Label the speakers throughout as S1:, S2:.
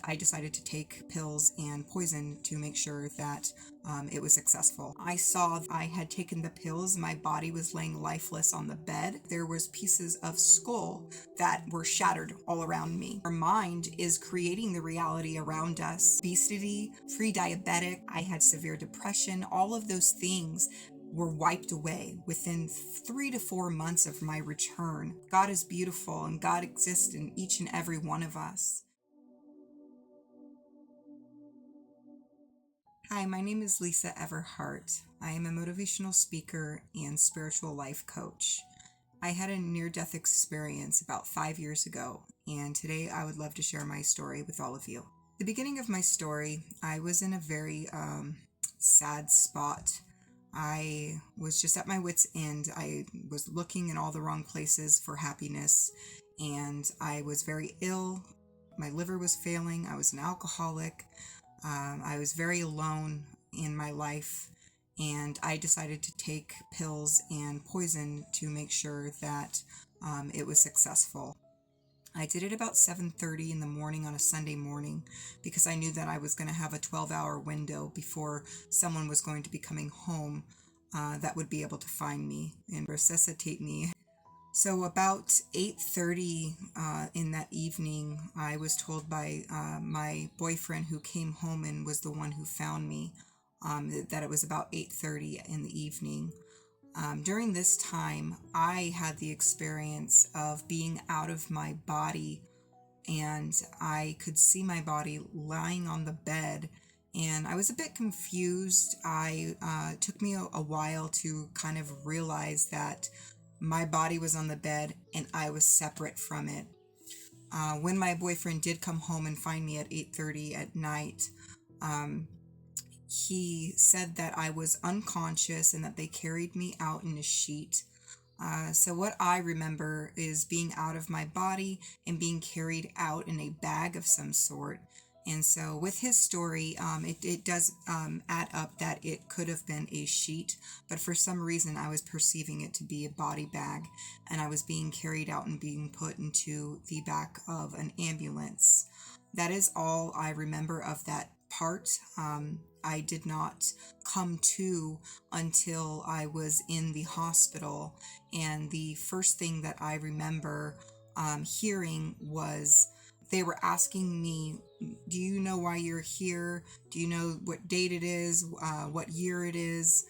S1: I decided to take pills and poison to make sure that it was successful. I saw I had taken the pills. My body was laying lifeless on the bed. There was pieces of skull that were shattered all around me. Our mind is creating the reality around us. Obesity, pre-diabetic, I had severe depression, all of those things were wiped away within 3 to 4 months of my return. God is beautiful and God exists in each and every one of us. Hi, my name is Lisa Everhart. I am a motivational speaker and spiritual life coach. I had a near-death experience about 5 years ago, and today I would love to share my story with all of you. The beginning of my story, I was in a very sad spot. I was just at my wit's end. I was looking in all the wrong places for happiness, and I was very ill. My liver was failing. I was an alcoholic. I was very alone in my life, and I decided to take pills and poison to make sure that it was successful. I did it about 7:30 in the morning on a Sunday morning because I knew that I was going to have a 12-hour window before someone was going to be coming home that would be able to find me and resuscitate me. So about 8:30 in that evening, I was told by my boyfriend, who came home and was the one who found me, that it was about 8:30 in the evening. During this time, I had the experience of being out of my body, and I could see my body lying on the bed, and I was a bit confused. It took me a while to kind of realize that my body was on the bed and I was separate from it. When my boyfriend did come home and find me at 8:30 at night, he said that I was unconscious and that they carried me out in a sheet. So what I remember is being out of my body and being carried out in a bag of some sort. And so with his story, it does add up that it could have been a sheet, but for some reason I was perceiving it to be a body bag, and I was being carried out and being put into the back of an ambulance. That is all I remember of that part. I did not come to until I was in the hospital, and the first thing that I remember hearing was they were asking me, do you know why you're here? Do you know what date it is, what year it is?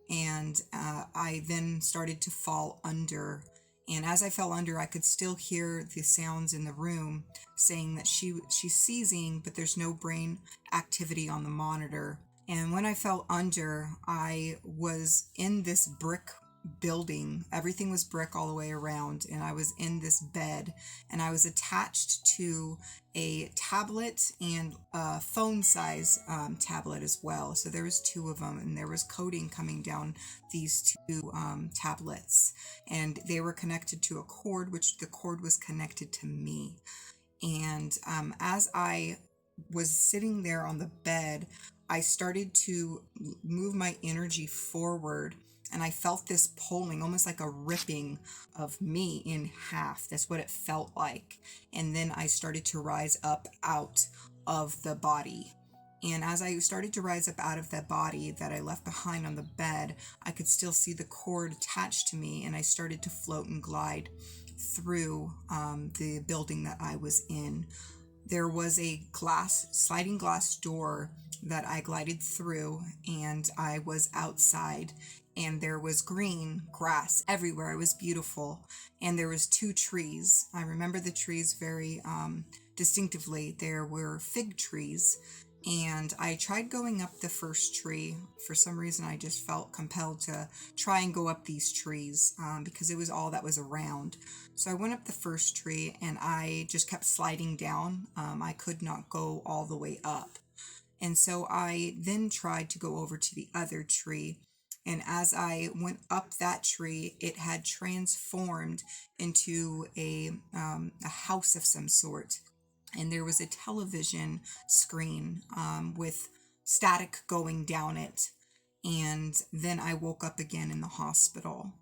S1: And I then started to fall under. And as I fell under, I could still hear the sounds in the room saying that she's seizing, but there's no brain activity on the monitor. And when I fell under, I was in this brick building. Everything was brick all the way around, and I was in this bed, and I was attached to a tablet and a phone size tablet as well. So there was two of them, and there was coding coming down these two tablets, and they were connected to a cord, which the cord was connected to me. And as I was sitting there on the bed, I started to move my energy forward, and I felt this pulling, almost like a ripping of me in half. That's what it felt like. And then I started to rise up out of the body. And as I started to rise up out of that body that I left behind on the bed, I could still see the cord attached to me, and I started to float and glide through the building that I was in. There was a sliding glass door that I glided through, and I was outside, and there was green grass everywhere. It was beautiful, and there was two trees. I remember the trees very distinctively. There were fig trees, and I tried going up the first tree. For some reason, I just felt compelled to try and go up these trees because it was all that was around. So I went up the first tree, and I just kept sliding down. I could not go all the way up. And so I then tried to go over to the other tree. And as I went up that tree, it had transformed into a house of some sort. And there was a television screen with static going down it. And then I woke up again in the hospital.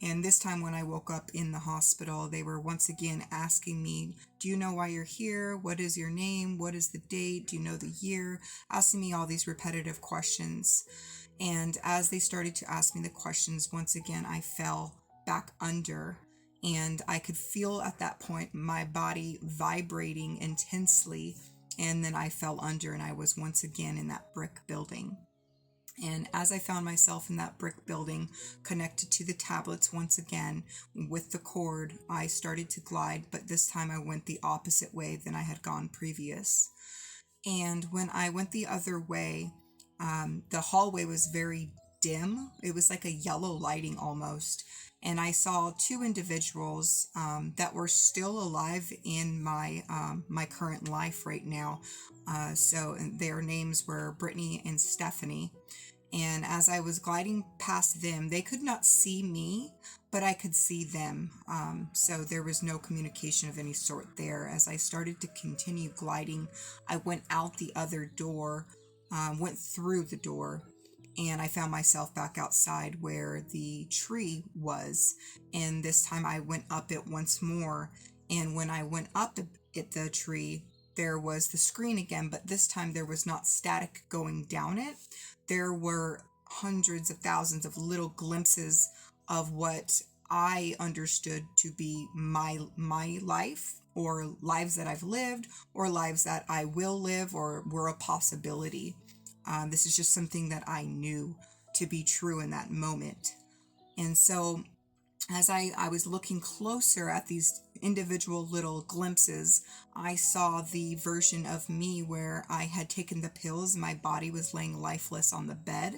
S1: And this time, when I woke up in the hospital, they were once again asking me, do you know why you're here? What is your name? What is the date? Do you know the year? Asking me all these repetitive questions. And as they started to ask me the questions, once again, I fell back under. And I could feel at that point my body vibrating intensely. And then I fell under, and I was once again in that brick building. And as I found myself in that brick building, connected to the tablets once again with the cord, I started to glide, but this time I went the opposite way than I had gone previous. And when I went the other way, the hallway was very dim. It was like a yellow lighting almost. And I saw two individuals that were still alive in my current life right now. So their names were Brittany and Stephanie. And as I was gliding past them, they could not see me, but I could see them. So there was no communication of any sort there. As I started to continue gliding, I went out the other door, went through the door, and I found myself back outside where the tree was. And this time I went up it once more. And when I went up at the tree, there was the screen again, but this time there was not static going down it. There were hundreds of thousands of little glimpses of what I understood to be my life, or lives that I've lived, or lives that I will live, or were a possibility. This is just something that I knew to be true in that moment. And so as I was looking closer at these individual little glimpses, I saw the version of me where I had taken the pills and my body was laying lifeless on the bed.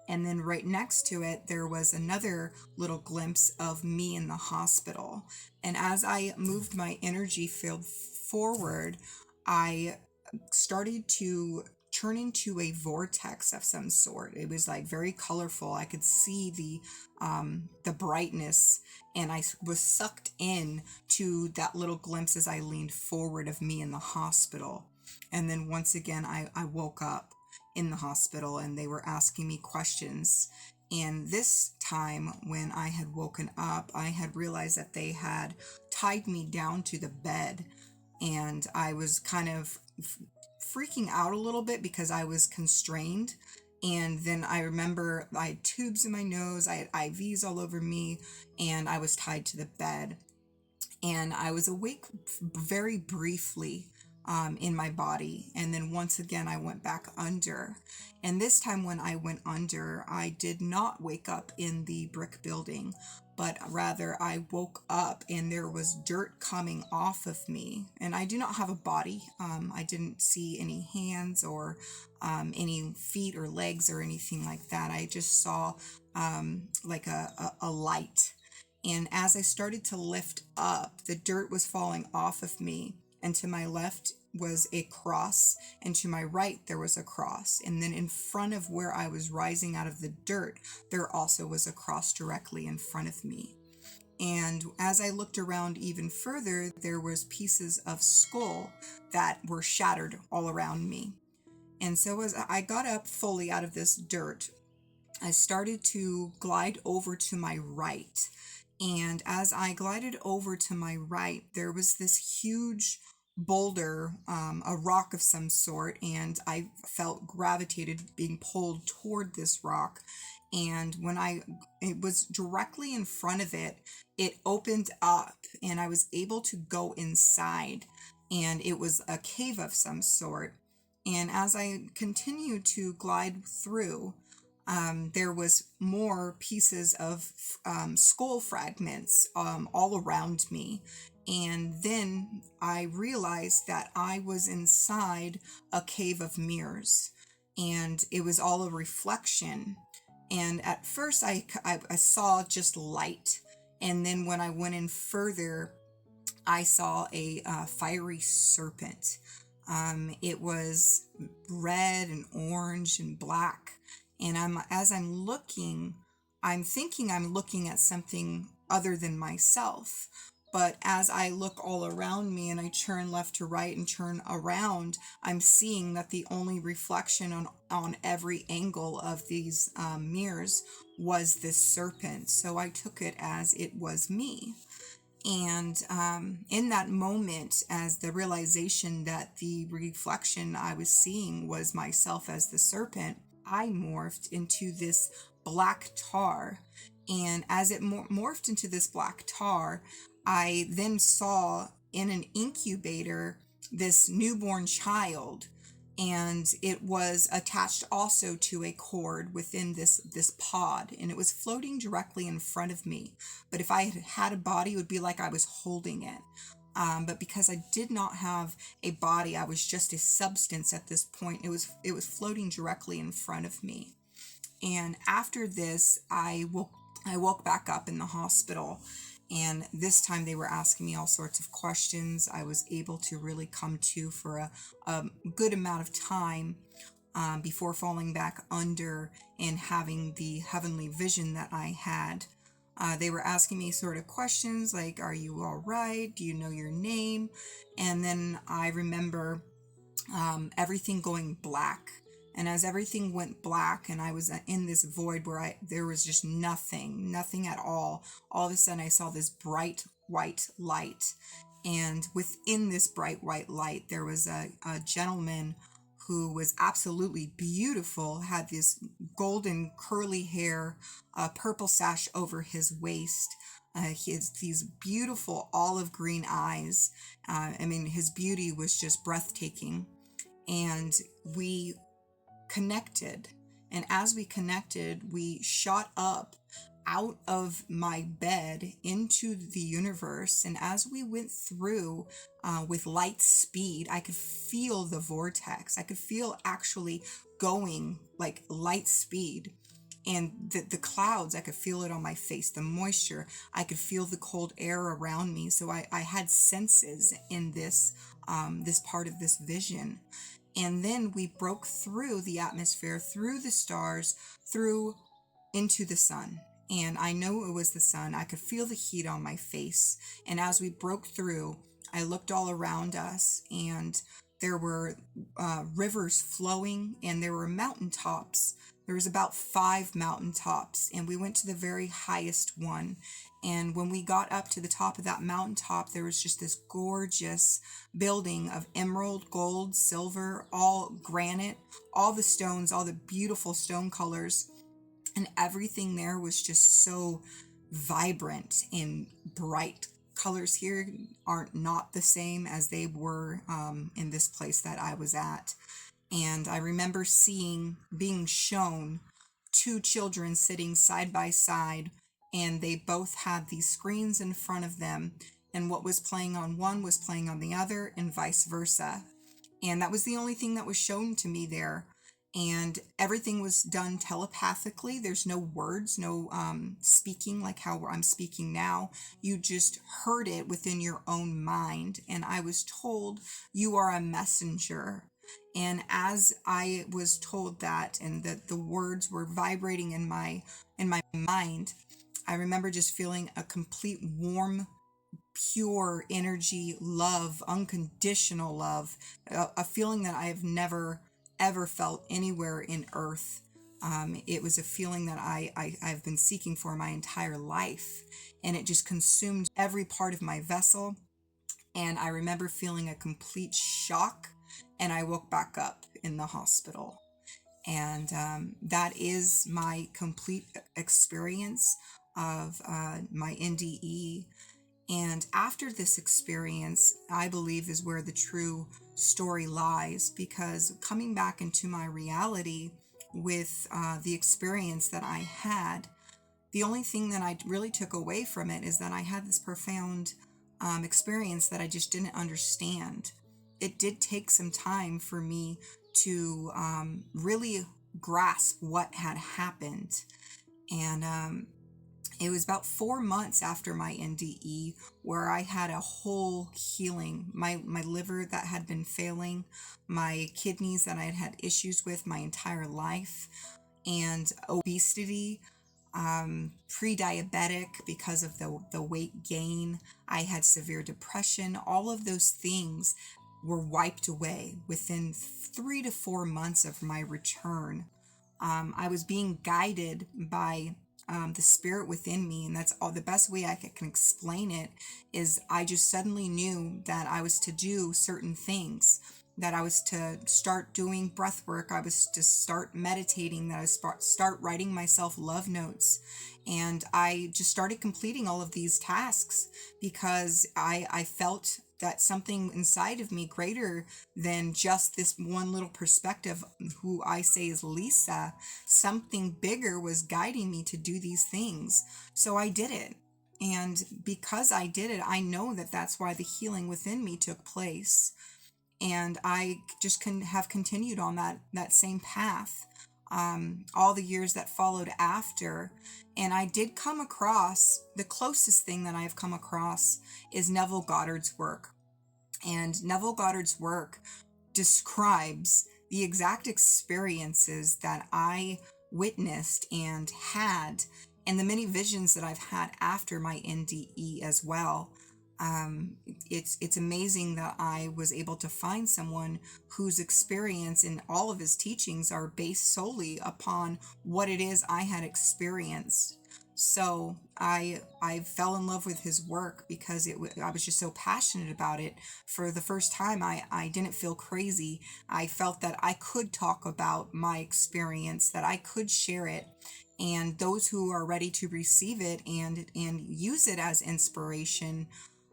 S1: And then right next to it, there was another little glimpse of me in the hospital. And as I moved my energy field forward, I started to turn into a vortex of some sort. It was like very colorful. I could see the brightness, and I was sucked in to that little glimpse as I leaned forward of me in the hospital. And then once again, I woke up in the hospital, and they were asking me questions. And this time, when I had woken up, I had realized that they had tied me down to the bed, and I was kind of freaking out a little bit because I was constrained. And then I remember I had tubes in my nose, I had IVs all over me, and I was tied to the bed. And I was awake very briefly in my body. And then once again, I went back under. And this time, when I went under, I did not wake up in the brick building, but rather I woke up and there was dirt coming off of me. And I do not have a body. I didn't see any hands or any feet or legs or anything like that. I just saw like a light. And as I started to lift up, the dirt was falling off of me. And to my left was a cross, and to my right there was a cross. And then in front of where I was rising out of the dirt, there also was a cross directly in front of me. And as I looked around even further, there was pieces of skull that were shattered all around me. And so as I got up fully out of this dirt, I started to glide over to my right. And as I glided over to my right, there was this huge boulder, a rock of some sort, and I felt gravitated, being pulled toward this rock. And when it was directly in front of it, it opened up and I was able to go inside, and it was a cave of some sort. And as I continued to glide through, there was more pieces of skull fragments all around me. And then I realized that I was inside a cave of mirrors, and it was all a reflection. And at first I saw just light. And then when I went in further, I saw a fiery serpent. It was red and orange and black. And as I'm looking, I'm thinking I'm looking at something other than myself. But as I look all around me and I turn left to right and turn around, I'm seeing that the only reflection on every angle of these mirrors was this serpent. So I took it as it was me. And in that moment, as the realization that the reflection I was seeing was myself as the serpent, I morphed into this black tar. And as it morphed into this black tar, I then saw in an incubator this newborn child. And it was attached also to a cord within this pod, and it was floating directly in front of me. But if I had had a body, it would be like I was holding it. But because I did not have a body, I was just a substance at this point. It was floating directly in front of me. And after this, I woke back up in the hospital. And this time they were asking me all sorts of questions. I was able to really come to for a good amount of time before falling back under and having the heavenly vision that I had. They were asking me sort of questions like, are you all right? Do you know your name? And then I remember everything going black. And as everything went black and I was in this void where there was just nothing at all of a sudden I saw this bright white light. And within this bright white light, there was a gentleman who was absolutely beautiful, had this golden curly hair, a purple sash over his waist. He has these beautiful olive green eyes. His beauty was just breathtaking. And we connected. And as we connected, we shot up out of my bed into the universe. And as we went through with light speed, I could feel the vortex. I could feel actually going like light speed. And the clouds, I could feel it on my face, the moisture, I could feel the cold air around me. So I had senses in this part of this vision. And then we broke through the atmosphere, through the stars, through into the sun. And I know it was the sun. I could feel the heat on my face. And as we broke through, I looked all around us, and there were rivers flowing, and there were mountaintops. There was about 5 mountaintops, and we went to the very highest one. And when we got up to the top of that mountaintop, there was just this gorgeous building of emerald, gold, silver, all granite, all the stones, all the beautiful stone colors. And everything there was just so vibrant and bright. Colors here are not the same as they were in this place that I was at. And I remember being shown 2 children sitting side by side, and they both had these screens in front of them, and what was playing on one was playing on the other, and vice versa. And that was the only thing that was shown to me there. And everything was done telepathically. There's no words, no speaking like how I'm speaking now. You just heard it within your own mind. And I was told, you are a messenger. And as I was told that, and that the words were vibrating in my mind, I remember just feeling a complete warm, pure energy, love, unconditional love, a feeling that I have never ever felt anywhere in earth. It was a feeling that I've been seeking for my entire life, and it just consumed every part of my vessel. And I remember feeling a complete shock, and I woke back up in the hospital. And that is my complete experience of my NDE. And after this experience, I believe is where the true story lies, because coming back into my reality with the experience that I had, the only thing that I really took away from it is that I had this profound experience that I just didn't understand. It did take some time for me to really grasp what had happened. And it was about 4 months after my NDE where I had a whole healing. My liver that had been failing, my kidneys that I had had issues with my entire life, and obesity, pre-diabetic because of the weight gain. I had severe depression. All of those things were wiped away within 3 to 4 months of my return. I was being guided by the spirit within me, and that's all the best way I can explain it is I just suddenly knew that I was to do certain things, that I was to start doing breath work, I was to start meditating, that I was start writing myself love notes. And I just started completing all of these tasks because I felt that something inside of me greater than just this one little perspective, who I say is Lisa, something bigger was guiding me to do these things. So I did it. And because I did it, I know that that's why the healing within me took place. And I just can have continued on that same path all the years that followed after. And I did come across, the closest thing that I've come across is Neville Goddard's work. And Neville Goddard's work describes the exact experiences that I witnessed and had, and the many visions that I've had after my NDE as well. It's amazing that I was able to find someone whose experience and all of his teachings are based solely upon what it is I had experienced. So I fell in love with his work because I was just so passionate about it. For the first time, I didn't feel crazy. I felt that I could talk about my experience, that I could share it, and those who are ready to receive it and use it as inspiration,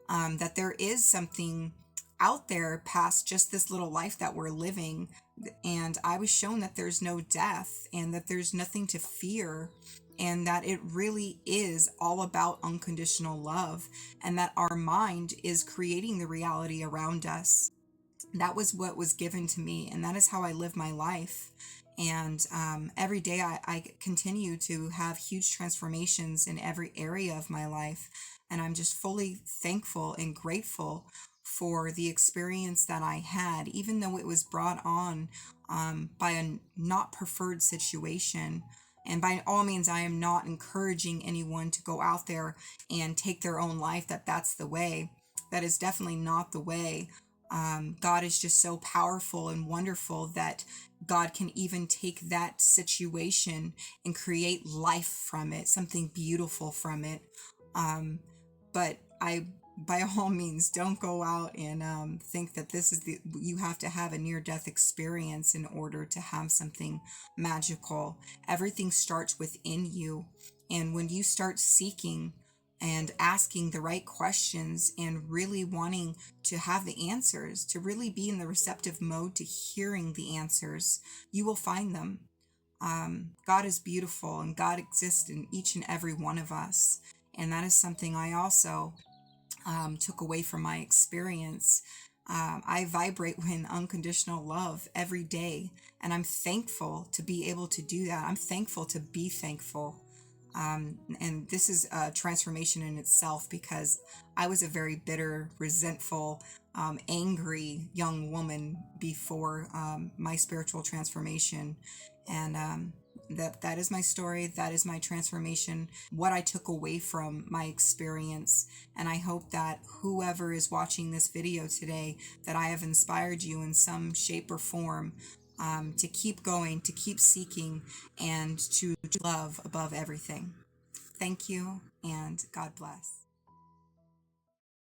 S1: that there is something out there past just this little life that we're living. And I was shown that there's no death and that there's nothing to fear, and that it really is all about unconditional love, and that our mind is creating the reality around us. That was what was given to me, and that is how I live my life. And every day I continue to have huge transformations in every area of my life. And I'm just fully thankful and grateful for the experience that I had, even though it was brought on by a not preferred situation. And by all means, I am not encouraging anyone to go out there and take their own life, that's the way. That is definitely not the way. God is just so powerful and wonderful that God can even take that situation and create life from it, something beautiful from it. But by all means, don't go out and think that you have to have a near-death experience in order to have something magical. Everything starts within you. And when you start seeking and asking the right questions and really wanting to have the answers, to really be in the receptive mode to hearing the answers, you will find them. God is beautiful, and God exists in each and every one of us. And that is something I also took away from my experience. I vibrate with unconditional love every day, and I'm thankful to be able to do that. I'm thankful to be thankful. And this is a transformation in itself, because I was a very bitter, resentful, angry young woman before my spiritual transformation. And that is my story. That is my transformation, what I took away from my experience. And I hope that whoever is watching this video today, that I have inspired you in some shape or form, to keep going, to keep seeking, and to love above everything. Thank you, and God bless.